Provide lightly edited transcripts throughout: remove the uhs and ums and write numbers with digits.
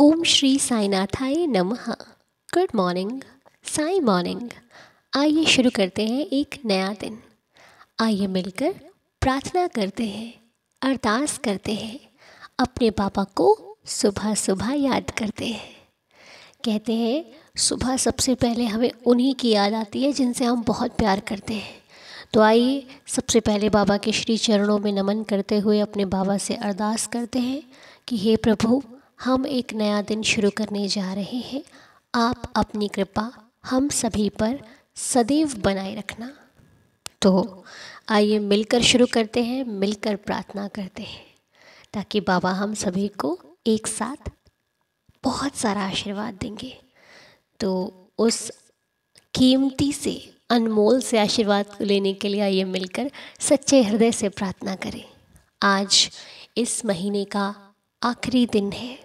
ओम श्री साईनाथाय नमः। Good morning, Sai morning. आइए शुरू करते हैं एक नया दिन। आइए मिलकर प्रार्थना करते हैं, अरदास करते हैं, अपने पापा को सुबह सुबह याद करते हैं। कहते हैं सुबह सबसे पहले हमें उन्हीं की याद आती है जिनसे हम बहुत प्यार करते हैं। तो आइए सबसे पहले बाबा के श्री चरणों में नमन करते हुए अपने बाबा से अरदास करते हैं कि हे प्रभु, हम एक नया दिन शुरू करने जा रहे हैं। आप अपनी कृपा हम सभी पर सदैव बनाए रखना। तो आइए मिलकर शुरू करते हैं, मिलकर प्रार्थना करते हैं ताकि बाबा हम सभी को एक साथ बहुत सारा आशीर्वाद देंगे। तो उस कीमती से अनमोल से आशीर्वाद लेने के लिए आइए मिलकर सच्चे हृदय से प्रार्थना करें। आज इस महीने का आखिरी दिन है।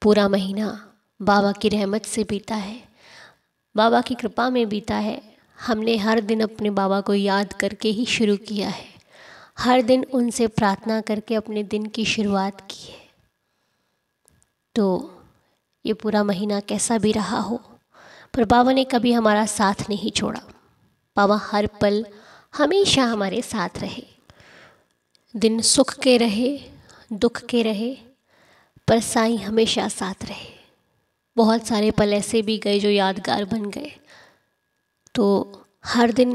पूरा महीना बाबा की रहमत से बीता है, बाबा की कृपा में बीता है। हमने हर दिन अपने बाबा को याद करके ही शुरू किया है, हर दिन उनसे प्रार्थना करके अपने दिन की शुरुआत की है। तो ये पूरा महीना कैसा भी रहा हो, पर बाबा ने कभी हमारा साथ नहीं छोड़ा। बाबा हर पल हमेशा हमारे साथ रहे। दिन सुख के रहे, दुख के रहे, पर साईं हमेशा साथ रहे। बहुत सारे पल ऐसे भी गए जो यादगार बन गए। तो हर दिन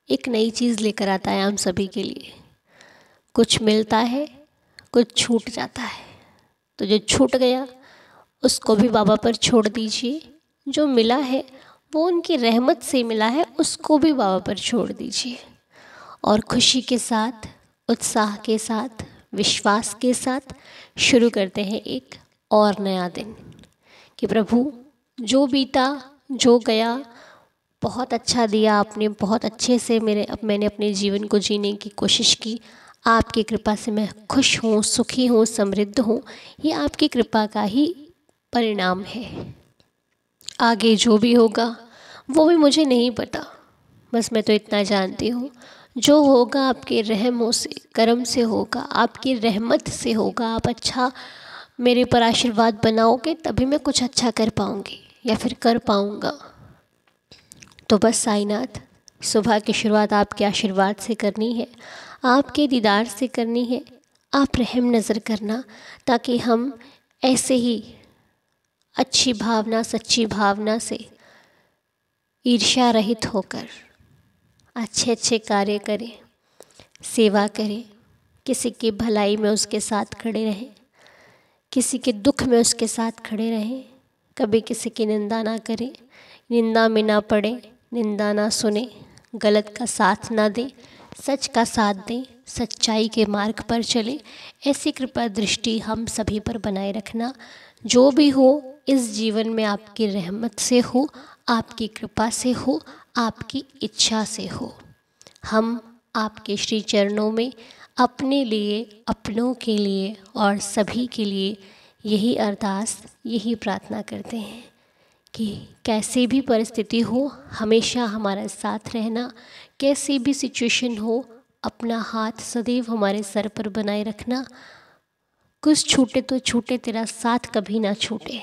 एक नई चीज़ लेकर आता है हम सभी के लिए। कुछ मिलता है, कुछ छूट जाता है। तो जो छूट गया उसको भी बाबा पर छोड़ दीजिए। जो मिला है वो उनकी रहमत से मिला है, उसको भी बाबा पर छोड़ दीजिए। और खुशी के साथ, उत्साह के साथ, विश्वास के साथ शुरू करते हैं एक और नया दिन कि प्रभु जो बीता, जो गया, बहुत अच्छा दिया आपने। बहुत अच्छे से मैंने अपने जीवन को जीने की कोशिश की। आपकी कृपा से मैं खुश हूँ, सुखी हूँ, समृद्ध हूँ। ये आपकी कृपा का ही परिणाम है। आगे जो भी होगा वो भी मुझे नहीं पता, बस मैं तो इतना जानती हूँ जो होगा आपके रहमों से, करम से होगा, आपकी रहमत से होगा। आप अच्छा मेरे पर आशीर्वाद बनाओगे तभी मैं कुछ अच्छा कर पाऊँगी या फिर कर पाऊँगा। तो बस साईनाथ, सुबह की शुरुआत आपके आशीर्वाद से करनी है, आपके दीदार से करनी है। आप रहम नज़र करना ताकि हम ऐसे ही अच्छी भावना, सच्ची भावना से ईर्ष्या रहित होकर अच्छे अच्छे कार्य करें, सेवा करें, किसी की भलाई में उसके साथ खड़े रहें, किसी के दुख में उसके साथ खड़े रहें। कभी किसी की निंदा ना करें, निंदा में ना पड़े, निंदा ना सुने, गलत का साथ ना दें, सच का साथ दें, सच्चाई के मार्ग पर चलें। ऐसी कृपा दृष्टि हम सभी पर बनाए रखना। जो भी हो इस जीवन में आपकी रहमत से हो, आपकी कृपा से हो, आपकी इच्छा से हो। हम आपके श्री चरणों में अपने लिए, अपनों के लिए और सभी के लिए यही अरदास, यही प्रार्थना करते हैं कि कैसी भी परिस्थिति हो हमेशा हमारा साथ रहना। कैसी भी सिचुएशन हो अपना हाथ सदैव हमारे सर पर बनाए रखना। कुछ छूटे तो छूटे, तेरा साथ कभी ना छूटे।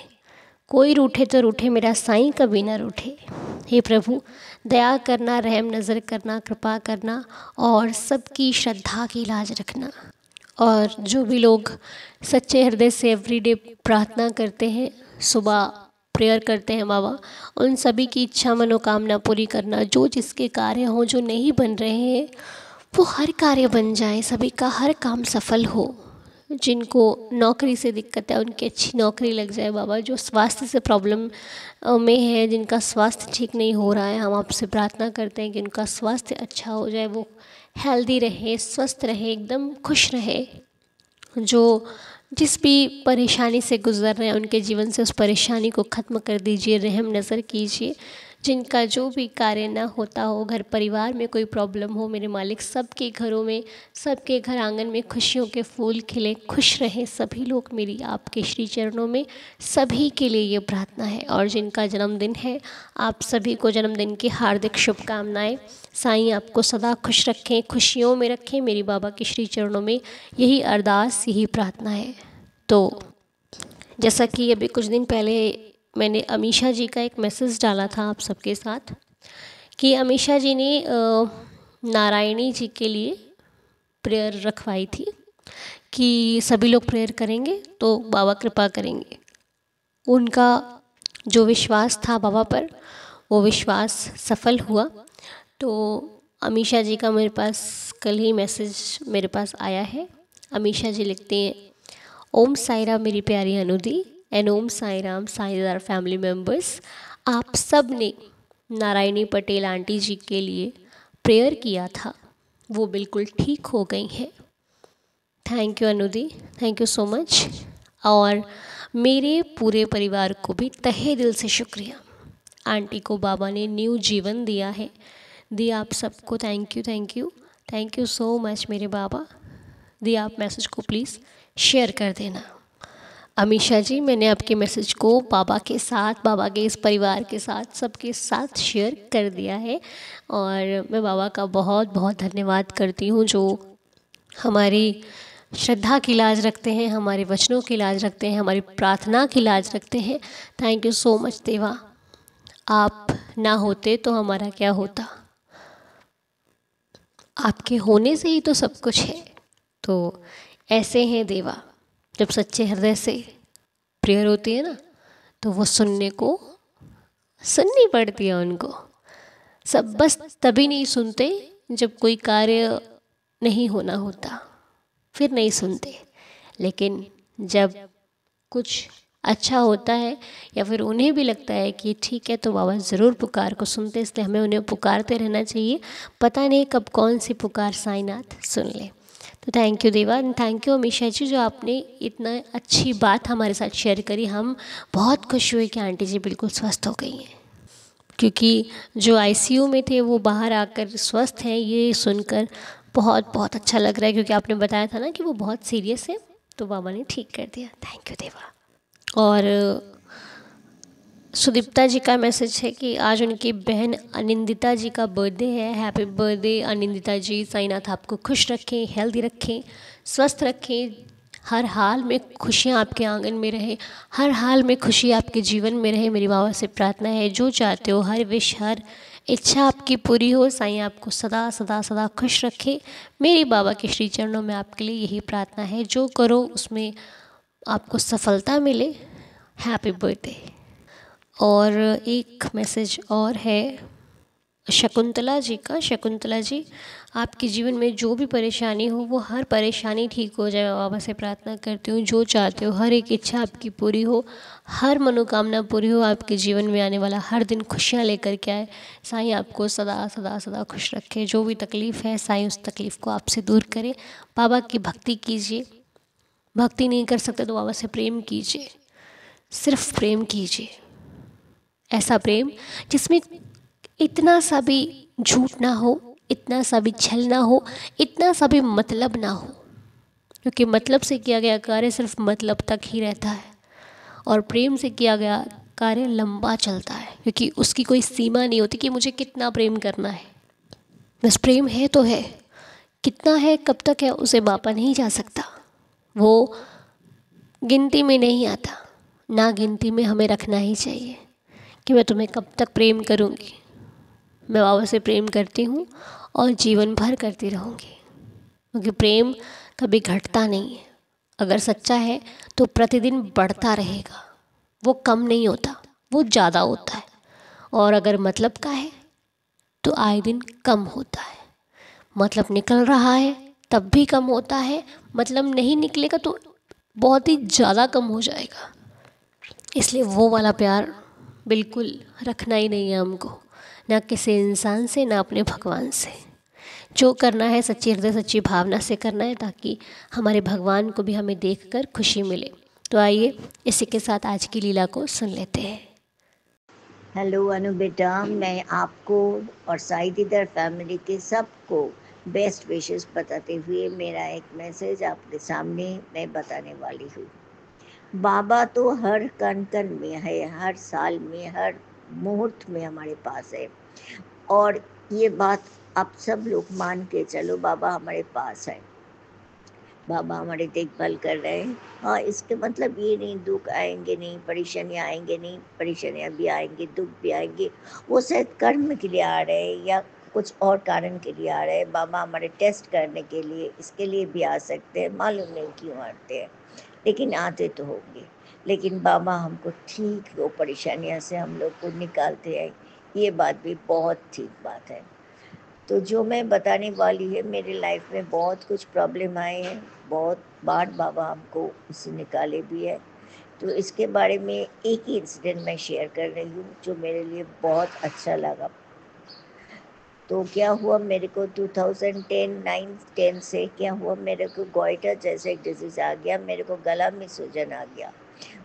कोई रूठे तो रूठे, मेरा साईं कभी ना रूठे। हे प्रभु, दया करना, रहम नज़र करना, कृपा करना और सबकी श्रद्धा की लाज रखना। और जो भी लोग सच्चे हृदय से एवरीडे प्रार्थना करते हैं, सुबह प्रेयर करते हैं बाबा, उन सभी की इच्छा मनोकामना पूरी करना। जो जिसके कार्य हों, जो नहीं बन रहे हैं, वो हर कार्य बन जाए, सभी का हर काम सफल हो। जिनको नौकरी से दिक्कत है उनकी अच्छी नौकरी लग जाए बाबा। जो स्वास्थ्य से प्रॉब्लम में है, जिनका स्वास्थ्य ठीक नहीं हो रहा है, हम आपसे प्रार्थना करते हैं कि उनका स्वास्थ्य अच्छा हो जाए, वो हेल्दी रहे, स्वस्थ रहे, एकदम खुश रहे। जो जिस भी परेशानी से गुज़र रहे हैं उनके जीवन से उस परेशानी को ख़त्म कर दीजिए, रहम नज़र कीजिए। जिनका जो भी कार्य ना होता हो, घर परिवार में कोई प्रॉब्लम हो, मेरे मालिक सबके घरों में, सबके घर आंगन में खुशियों के फूल खिले, खुश रहें सभी लोग। मेरी आपके श्री चरणों में सभी के लिए ये प्रार्थना है। और जिनका जन्मदिन है, आप सभी को जन्मदिन की हार्दिक शुभकामनाएं। साईं आपको सदा खुश रखें, खुशियों में रखें। मेरी बाबा के श्री चरणों में यही अरदास, यही प्रार्थना है। तो जैसा कि अभी कुछ दिन पहले मैंने अमीषा जी का एक मैसेज डाला था आप सबके साथ कि अमीषा जी ने नारायणी जी के लिए प्रेयर रखवाई थी कि सभी लोग प्रेयर करेंगे तो बाबा कृपा करेंगे। उनका जो विश्वास था बाबा पर, वो विश्वास सफल हुआ। तो अमीषा जी का मेरे पास कल ही मैसेज मेरे पास आया है। अमीषा जी लिखती हैं, ओम साई राम मेरी प्यारी Anudi and Om Sai Ram Saidar family members. आप सब ने नारायणी पटेल आंटी जी के लिए प्रेयर किया था, वो बिल्कुल ठीक हो गई हैं। Thank you Anudi, thank you so much. और मेरे पूरे परिवार को भी तहे दिल से शुक्रिया। आंटी को बाबा ने न्यू जीवन दिया है। दी आप सबको thank you, thank you, thank you so much मेरे बाबा। दी आप मैसेज को प्लीज़ शेयर कर देना। अमीषा जी, मैंने आपके मैसेज को बाबा के साथ, बाबा के इस परिवार के साथ, सबके साथ शेयर कर दिया है। और मैं बाबा का बहुत बहुत धन्यवाद करती हूँ जो हमारी श्रद्धा की लाज रखते हैं, हमारे वचनों की लाज रखते हैं, हमारी प्रार्थना की लाज रखते हैं। थैंक यू सो मच देवा। आप ना होते तो हमारा क्या होता, आपके होने से ही तो सब कुछ है। तो ऐसे हैं देवा, जब सच्चे हृदय से प्रेयर होती है ना, तो वो सुननी पड़ती है उनको। सब बस तभी नहीं सुनते जब कोई कार्य नहीं होना होता, फिर नहीं सुनते। लेकिन जब कुछ अच्छा होता है या फिर उन्हें भी लगता है कि ठीक है, तो बाबा ज़रूर पुकार को सुनते, इसलिए हमें उन्हें पुकारते रहना चाहिए। पता नहीं कब कौन सी पुकार साईनाथ सुन ले। तो थैंक यू देवा, थैंक यू अमीषा जी, जो आपने इतना अच्छी बात हमारे साथ शेयर करी। हम बहुत खुश हुए कि आंटी जी बिल्कुल स्वस्थ हो गई हैं, क्योंकि जो आईसीयू में थे वो बाहर आकर स्वस्थ हैं, ये सुनकर बहुत बहुत अच्छा लग रहा है। क्योंकि आपने बताया था ना कि वो बहुत सीरियस है, तो बाबा ने ठीक कर दिया। थैंक यू देवा। और सुदीप्ता जी का मैसेज है कि आज उनकी बहन अनिंदिता जी का बर्थडे है। हैप्पी बर्थडे अनिंदिता जी। साईनाथ आपको खुश रखें, हेल्दी रखें, स्वस्थ रखें, हर हाल में खुशियाँ आपके आंगन में रहे, हर हाल में खुशी आपके जीवन में रहे। मेरी बाबा से प्रार्थना है, जो चाहते हो, हर विश, हर इच्छा आपकी पूरी हो। साईं आपको सदा सदा सदा खुश रखे। मेरी बाबा के श्री चरणों में आपके लिए यही प्रार्थना है, जो करो उसमें आपको सफलता मिले। Happy birthday. और एक मैसेज और है शकुंतला जी का। शकुंतला जी, आपके जीवन में जो भी परेशानी हो, वो हर परेशानी ठीक हो जाए। बाबा से प्रार्थना करती हूँ, जो चाहते हो, हर एक इच्छा आपकी पूरी हो, हर मनोकामना पूरी हो, आपके जीवन में आने वाला हर दिन खुशियाँ लेकर के आए। साईं आपको सदा सदा सदा खुश रखे। जो भी तकलीफ़ है, साईं उस तकलीफ़ को आपसे दूर करे। बाबा की भक्ति कीजिए। भक्ति नहीं कर सकते तो बाबा से प्रेम कीजिए, सिर्फ प्रेम कीजिए। ऐसा प्रेम जिसमें इतना सा भी झूठ ना हो, इतना सा भी छल ना हो, इतना सा भी मतलब ना हो। क्योंकि मतलब से किया गया कार्य सिर्फ मतलब तक ही रहता है, और प्रेम से किया गया कार्य लंबा चलता है, क्योंकि उसकी कोई सीमा नहीं होती कि मुझे कितना प्रेम करना है। बस प्रेम है तो है, कितना है, कब तक है, उसे मापा नहीं जा सकता। वो गिनती में नहीं आता, ना गिनती में हमें रखना ही चाहिए कि मैं तुम्हें कब तक प्रेम करूँगी। मैं बाबा से प्रेम करती हूँ और जीवन भर करती रहूँगी, क्योंकि प्रेम कभी घटता नहीं है। अगर सच्चा है तो प्रतिदिन बढ़ता रहेगा, वो कम नहीं होता, वो ज़्यादा होता है। और अगर मतलब का है तो आए दिन कम होता है। मतलब निकल रहा है तब भी कम होता है, मतलब नहीं निकलेगा तो बहुत ही ज़्यादा कम हो जाएगा। इसलिए वो वाला प्यार बिल्कुल रखना ही नहीं है हमको, ना किसी इंसान से, ना अपने भगवान से। जो करना है सच्ची हृदय सच्ची भावना से करना है, ताकि हमारे भगवान को भी हमें देखकर खुशी मिले। तो आइए इसी के साथ आज की लीला को सुन लेते हैं। हेलो अनु बेटा, मैं आपको और साई दीदार फैमिली के सबको बेस्ट विशेस बताते हुए मेरा एक मैसेज आपके सामने मैं बताने वाली हूँ। बाबा तो हर कण कण में है, हर साल में, हर मुहूर्त में हमारे पास है। और ये बात आप सब लोग मान के चलो, बाबा हमारे पास है। बाबा हमारी देखभाल कर रहे हैं। हाँ, इसके मतलब ये नहीं दुख आएंगे नहीं, परेशानियाँ आएंगे नहीं, परेशानियाँ भी आएंगी, दुख भी आएंगे। वो शायद कर्म के लिए आ रहे हैं या कुछ और कारण के लिए आ रहे हैं। बाबा हमारे टेस्ट करने के लिए, इसके लिए भी आ सकते हैं, मालूम नहीं क्यों आते हैं, लेकिन आते तो होंगे। लेकिन बाबा हमको ठीक वो परेशानियों से हम लोग को निकालते हैं, ये बात भी बहुत ठीक बात है। तो जो मैं बताने वाली है, मेरे लाइफ में बहुत कुछ प्रॉब्लम आए हैं, बहुत बार बाबा हमको उससे निकाले भी है। तो इसके बारे में एक ही इंसिडेंट मैं शेयर कर रही हूँ जो मेरे लिए बहुत अच्छा लगा। तो क्या हुआ मेरे को 2010 9 10 से क्या हुआ, मेरे को गोइटर जैसे एक डिजीज़ आ गया, मेरे को गला में सूजन आ गया।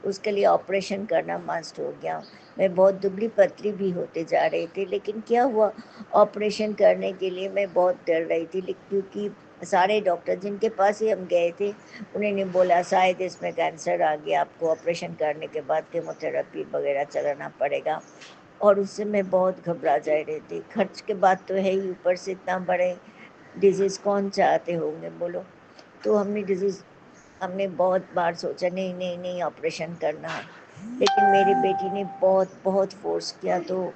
उसके लिए ऑपरेशन करना मस्ट हो गया। मैं बहुत दुबली पतली भी होते जा रही थी, लेकिन क्या हुआ, ऑपरेशन करने के लिए मैं बहुत डर रही थी, क्योंकि सारे डॉक्टर जिनके पास ही हम गए थे उन्होंने बोला शायद इसमें कैंसर आ गया, आपको ऑपरेशन करने के बाद केमोथेरेपी वगैरह चलाना पड़ेगा। और उससे मैं बहुत घबरा जा रही थी। खर्च के बाद तो है ही, ऊपर से इतना बड़े डिजीज़ कौन चाहते होंगे बोलो। तो हमने बहुत बार सोचा नहीं नहीं नहीं ऑपरेशन करना है, लेकिन मेरी बेटी ने बहुत बहुत फोर्स किया, तो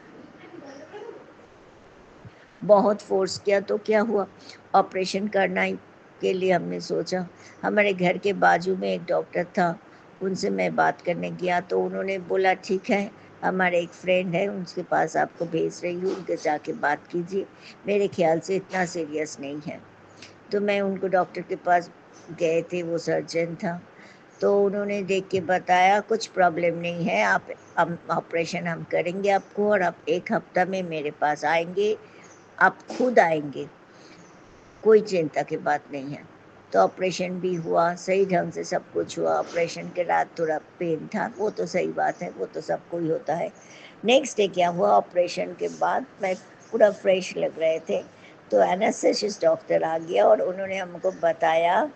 बहुत फोर्स किया तो क्या हुआ, ऑपरेशन करना ही के लिए हमने सोचा। हमारे घर के बाजू में एक डॉक्टर था, उनसे मैं बात करने गया तो उन्होंने बोला ठीक है, हमारे एक फ्रेंड है उनके पास आपको भेज रही हूँ, उनके जाके बात कीजिए, मेरे ख्याल से इतना सीरियस नहीं है। तो मैं उनको डॉक्टर के पास गए थे, वो सर्जन था। तो उन्होंने देख के बताया कुछ प्रॉब्लम नहीं है, आप हम ऑपरेशन हम करेंगे आपको, और आप 1 हफ्ता में मेरे पास आएंगे, आप खुद आएंगे, कोई चिंता की बात नहीं है। तो ऑपरेशन भी हुआ, सही ढंग से सब कुछ हुआ। ऑपरेशन के रात थोड़ा पेन था, वो तो सही बात है, वो तो सबको ही होता है। नेक्स्ट डे क्या हुआ, ऑपरेशन के बाद मैं पूरा फ्रेश लग रहे थे, तो एनेस्थेसिस्ट डॉक्टर आ गया और उन्होंने हमको बताया,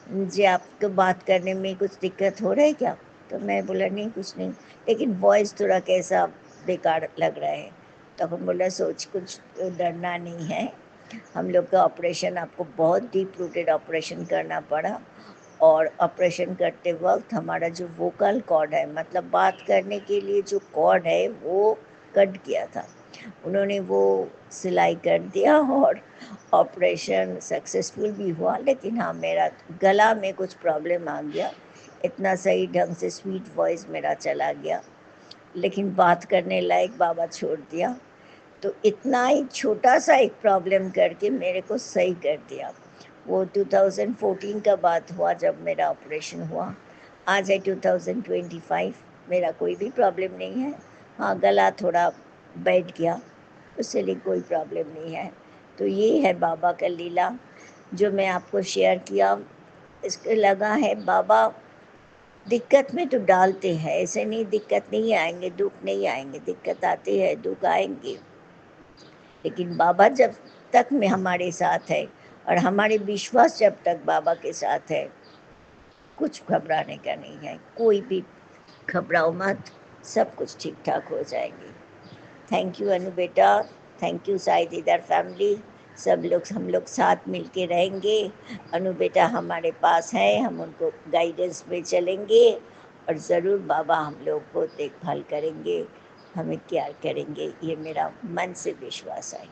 जी आपको बात करने में कुछ दिक्कत हो रहा है क्या? तो मैं बोला नहीं कुछ नहीं, लेकिन वॉइस थोड़ा कैसा बेकार लग रहा है। तब हम बोला सोच कुछ डरना नहीं है, हम लोग का ऑपरेशन आपको बहुत डीप रूटेड ऑपरेशन करना पड़ा, और ऑपरेशन करते वक्त हमारा जो वोकल कॉर्ड है, मतलब बात करने के लिए जो कॉर्ड है वो कट गया था। उन्होंने वो सिलाई कर दिया और ऑपरेशन सक्सेसफुल भी हुआ। लेकिन हाँ, मेरा गला में कुछ प्रॉब्लम आ गया, इतना सही ढंग से स्वीट वॉइस मेरा चला गया, लेकिन बात करने लायक बाबा छोड़ दिया। तो इतना ही छोटा सा एक प्रॉब्लम करके मेरे को सही कर दिया। वो 2014 का बात हुआ जब मेरा ऑपरेशन हुआ। आज है 2025, मेरा कोई भी प्रॉब्लम नहीं है। हाँ, गला थोड़ा बैठ गया, उससे लिए कोई प्रॉब्लम नहीं है। तो ये है बाबा का लीला जो मैं आपको शेयर किया। इसके लगा है बाबा दिक्कत में तो डालते हैं, ऐसे नहीं दिक्कत नहीं आएंगे, दुख नहीं आएंगे, दिक्कत आती है, दुख आएंगे, लेकिन बाबा जब तक में हमारे साथ है और हमारे विश्वास जब तक बाबा के साथ है, कुछ घबराने का नहीं है। कोई भी घबराओ मत, सब कुछ ठीक ठाक हो जाएंगे। थैंक यू अनु बेटा, थैंक यू साई दीदार फैमिली, सब लोग हम लोग साथ मिल के रहेंगे। अनु बेटा हमारे पास है, हम उनको गाइडेंस में चलेंगे और ज़रूर बाबा हम लोग को देखभाल करेंगे, हमें केयर करेंगे, ये मेरा मन से विश्वास है।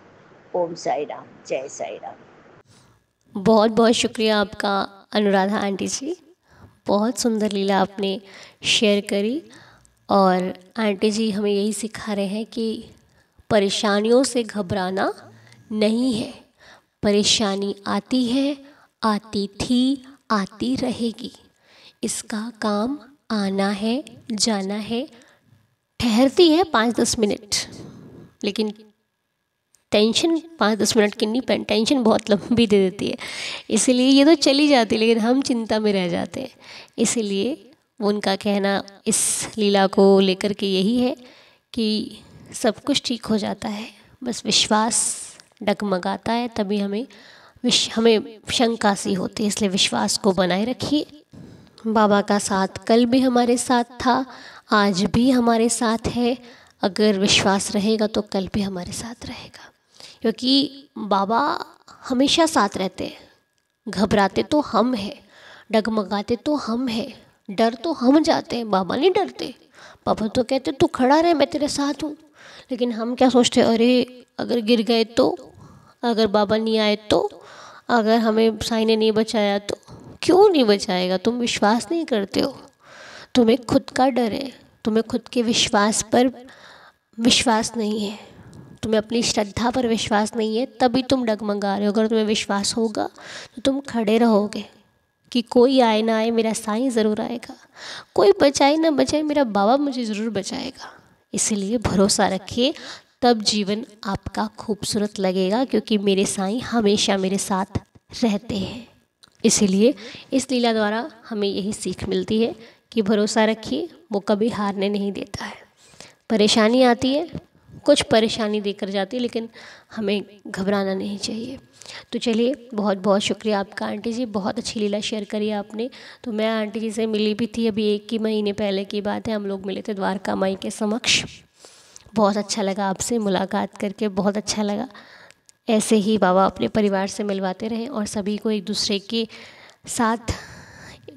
ओम साई राम, जय साई राम। बहुत बहुत शुक्रिया आपका अनुराधा आंटी जी, बहुत सुंदर लीला आपने शेयर करी। और आंटी जी हमें यही सिखा रहे हैं कि परेशानियों से घबराना नहीं है, परेशानी आती है, आती थी, आती रहेगी, इसका काम आना है, जाना है, ठहरती है 5-10 मिनट, लेकिन टेंशन 5-10 मिनट की नहीं, टेंशन बहुत लंबी दे देती है, इसीलिए ये तो चली जाती है लेकिन हम चिंता में रह जाते हैं। इसीलिए उनका कहना इस लीला को लेकर के यही है कि सब कुछ ठीक हो जाता है, बस विश्वास डगमगाता है, तभी हमें शंका सी होती है, इसलिए विश्वास को बनाए रखिए। बाबा का साथ कल भी हमारे साथ था, आज भी हमारे साथ है, अगर विश्वास रहेगा तो कल भी हमारे साथ रहेगा, क्योंकि बाबा हमेशा साथ रहते हैं। घबराते तो हम हैं, डगमगाते तो हम हैं, डर तो हम जाते हैं, बाबा नहीं डरते। बाबा तो कहते तू खड़ा रहे, मैं तेरे साथ हूँ। लेकिन हम क्या सोचते हैं, अरे अगर गिर गए तो, अगर बाबा नहीं आए तो, अगर हमें साईं ने नहीं बचाया तो। क्यों नहीं बचाएगा? तुम विश्वास नहीं करते हो, तुम्हें खुद का डर है, तुम्हें खुद के विश्वास पर विश्वास नहीं है, तुम्हें अपनी श्रद्धा पर विश्वास नहीं है, तभी तुम डगमगा रहे हो। अगर तुम्हें विश्वास होगा तो तुम खड़े रहोगे कि कोई आए ना आए मेरा साईं ज़रूर आएगा, कोई बचाए ना बचाए मेरा बाबा मुझे ज़रूर बचाएगा। इसलिए भरोसा रखिए, तब जीवन आपका खूबसूरत लगेगा, क्योंकि मेरे साईं हमेशा मेरे साथ रहते हैं। इसीलिए इस लीला द्वारा हमें यही सीख मिलती है कि भरोसा रखिए, वो कभी हारने नहीं देता है। परेशानी आती है, कुछ परेशानी देकर जाती है, लेकिन हमें घबराना नहीं चाहिए। तो चलिए, बहुत बहुत शुक्रिया आपका आंटी जी, बहुत अच्छी लीला शेयर करी आपने। तो मैं आंटी जी से मिली भी थी, अभी 1 ही महीने पहले की बात है, हम लोग मिले थे द्वारका माई के समक्ष। बहुत अच्छा लगा आपसे मुलाकात करके, बहुत अच्छा लगा। ऐसे ही बाबा अपने परिवार से मिलवाते रहें और सभी को एक दूसरे के साथ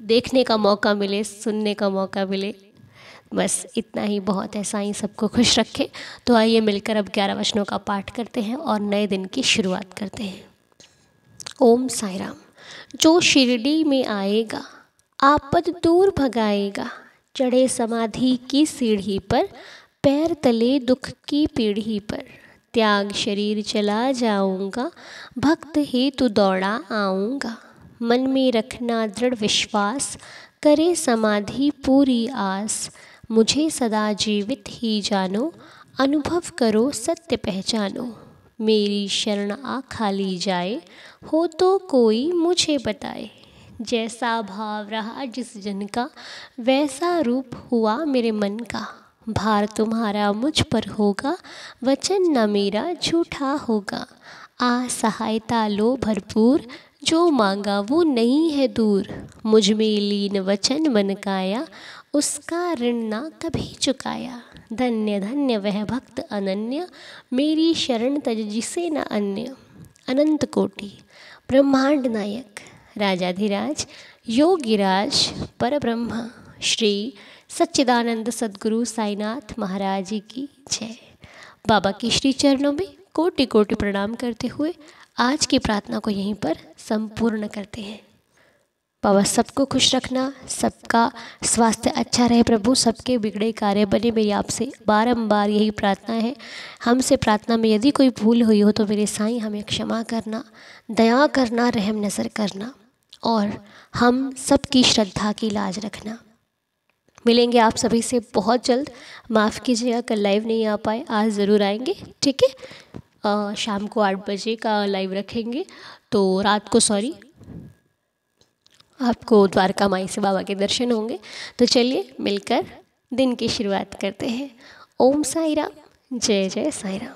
देखने का मौका मिले, सुनने का मौका मिले। बस इतना ही बहुत है। साईं सबको खुश रखे। तो आइए मिलकर अब 11 वचनों का पाठ करते हैं और नए दिन की शुरुआत करते हैं। ओम साई राम। जो शिरडी में आएगा आपद दूर भगाएगा, चढ़े समाधि की सीढ़ी पर, पैर तले दुख की पीढ़ी पर, त्याग शरीर चला जाऊंगा, भक्त हेतु दौड़ा आऊंगा, मन में रखना दृढ़ विश्वास, करे समाधि पूरी आस, मुझे सदा जीवित ही जानो, अनुभव करो सत्य पहचानो, मेरी शरण आ खाली जाए, हो तो कोई मुझे बताए, जैसा भाव रहा जिस जन का, वैसा रूप हुआ मेरे मन का, भार तुम्हारा मुझ पर होगा, वचन न मेरा झूठा होगा, आ सहायता लो भरपूर, जो मांगा वो नहीं है दूर, मुझ में लीन वचन मन काया, उसका ऋण ना कभी चुकाया, धन्य धन्य वह भक्त अनन्य, मेरी शरण तज जिसे न अन्य, अनंत कोटि ब्रह्मांड नायक राजाधिराज योगिराज परब्रह्म श्री सच्चिदानंद सद्गुरु साईनाथ महाराज जी की जय। बाबा के श्री चरणों में कोटि कोटि प्रणाम करते हुए आज की प्रार्थना को यहीं पर संपूर्ण करते हैं। बाबा सबको खुश रखना, सबका स्वास्थ्य अच्छा रहे प्रभु, सबके बिगड़े कार्य बने, मेरी आपसे बारंबार यही प्रार्थना है। हमसे प्रार्थना में यदि कोई भूल हुई हो तो मेरे साईं हमें क्षमा करना, दया करना, रहम नज़र करना और हम सबकी श्रद्धा की लाज रखना। मिलेंगे आप सभी से बहुत जल्द। माफ़ कीजिएगा कल लाइव नहीं आ पाए, आज ज़रूर आएंगे, ठीक है। शाम को 8 बजे का लाइव रखेंगे, तो रात को आपको द्वारका माई से बाबा के दर्शन होंगे। तो चलिए मिलकर दिन की शुरुआत करते हैं। ओम साई राम, जय जय साई राम।